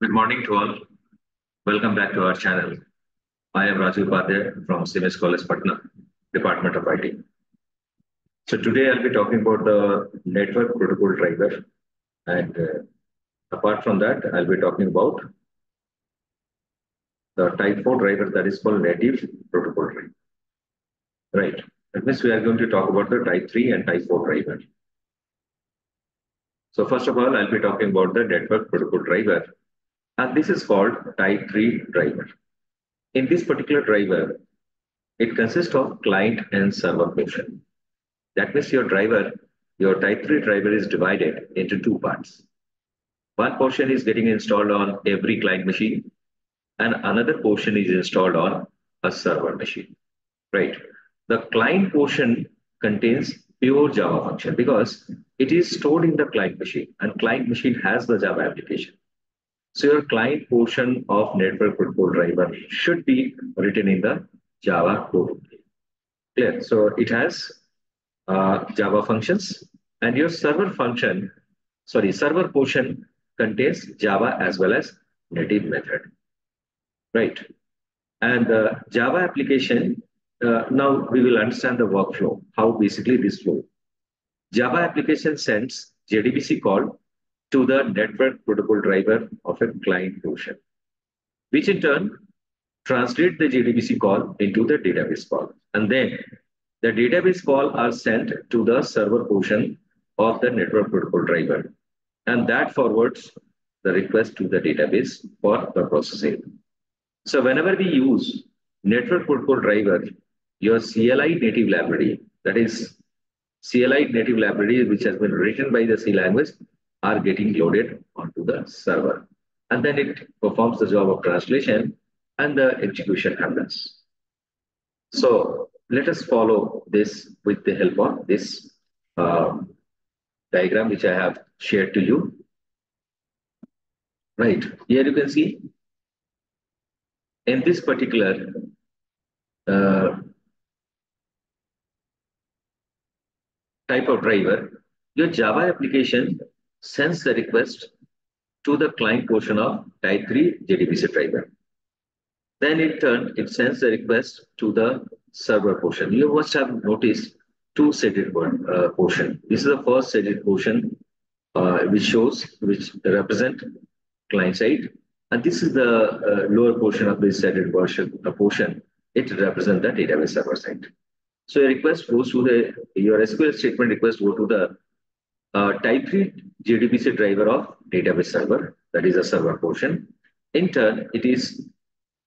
Good morning to all. Welcome back to our channel. I am Raju Upadhyay from CIMAGE College, Patna, Department of IT. So today I'll be talking about the network protocol driver. And apart from that, I'll be talking about the type 4 driver that is called native protocol driver. Right. That means we are going to talk about the type 3 and type 4 driver. So first of all, I'll be talking about the network protocol driver. And this is called type 3 driver. In this particular driver, it consists of client and server portion. That means your type 3 driver is divided into two parts. One portion is getting installed on every client machine, and another portion is installed on a server machine. Right. The client portion contains pure Java function because it is stored in the client machine, and client machine has the Java application. So your client portion of network protocol driver should be written in the Java code. Clear. So it has Java functions, and your server portion contains Java as well as native method, right? And the Java application, now we will understand the workflow, how basically this flow. Java application sends JDBC call to the network protocol driver of a client portion, which in turn translate the JDBC call into the database call. And then the database call are sent to the server portion of the network protocol driver. And that forwards the request to the database for the processing. So whenever we use network protocol driver, your CLI native library, that is CLI native library, which has been written by the C language, are getting loaded onto the server. And then it performs the job of translation and the execution happens. So let us follow this with the help of this diagram, which I have shared to you. Right, here you can see in this particular type of driver, your Java application sends the request to the client portion of type 3 JDBC driver. Then in turn, it sends the request to the server portion. You must have noticed two shaded portion. This is the first shaded portion, which represent client side, and this is the lower portion of this shaded portion. It represents the database server side. So a request goes to your SQL statement request go to the type 3 JDBC driver of database server, that is a server portion. In turn, it is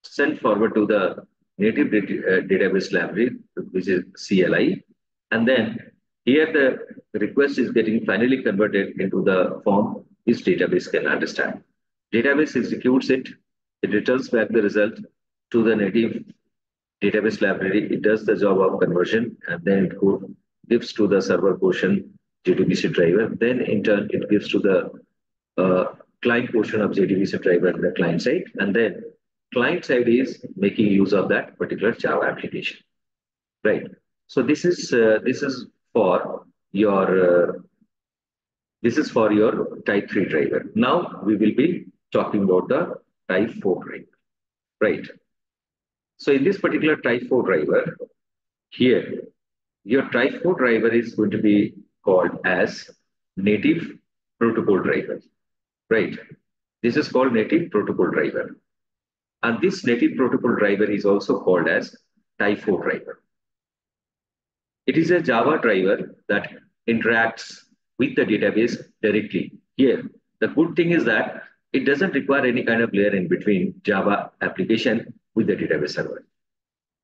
sent forward to the native database library, which is CLI. And then here the request is getting finally converted into the form which database can understand. Database executes it. It returns back the result to the native database library. It does the job of conversion, and then it gives to the server portion JDBC driver. Then in turn, it gives to the client portion of JDBC driver the client side. And then client side is making use of that particular Java application, right? So this is for your type 3 driver. Now we will be talking about the type 4 driver, right? So in this particular type 4 driver, here your type 4 driver is going to be called as native protocol driver, right? This is called native protocol driver. And this native protocol driver is also called as type 4 driver. It is a Java driver that interacts with the database directly. Here, the good thing is that it doesn't require any kind of layer in between Java application with the database server.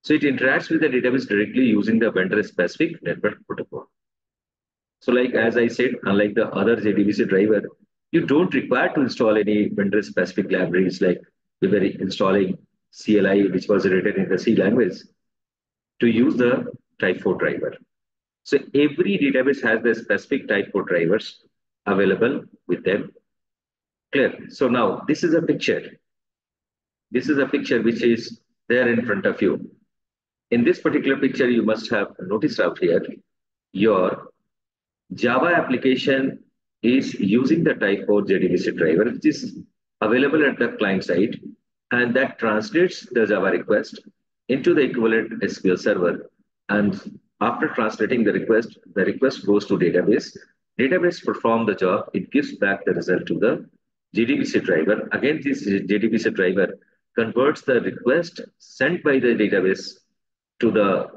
So it interacts with the database directly using the vendor-specific network protocol. So like as I said, unlike the other JDBC driver, you don't require to install any vendor-specific libraries like we were installing CLI, which was written in the C language, to use the type 4 driver. So every database has the specific type 4 drivers available with them. Clear? So now this is a picture. This is a picture which is there in front of you. In this particular picture, you must have noticed out here, your Java application is using the type 4 JDBC driver, which is available at the client side, and that translates the Java request into the equivalent SQL server. And after translating the request goes to database. Database performs the job. It gives back the result to the JDBC driver. Again, this JDBC driver converts the request sent by the database to the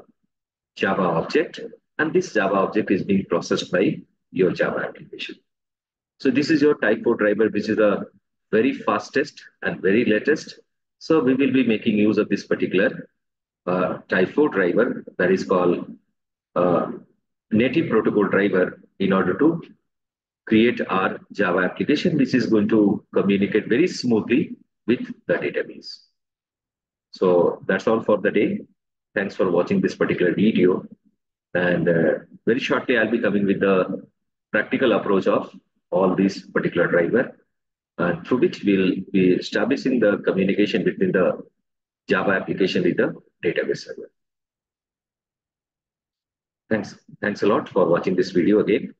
Java object, and this Java object is being processed by your Java application. So this is your type 4 driver, which is the very fastest and very latest. So we will be making use of this particular type 4 driver that is called uh, native protocol driver in order to create our Java application, which is going to communicate very smoothly with the database. So that's all for the day. Thanks for watching this particular video. And very shortly, I'll be coming with the practical approach of all these particular driver, through which we'll be establishing the communication between the Java application with the database server. Thanks a lot for watching this video again.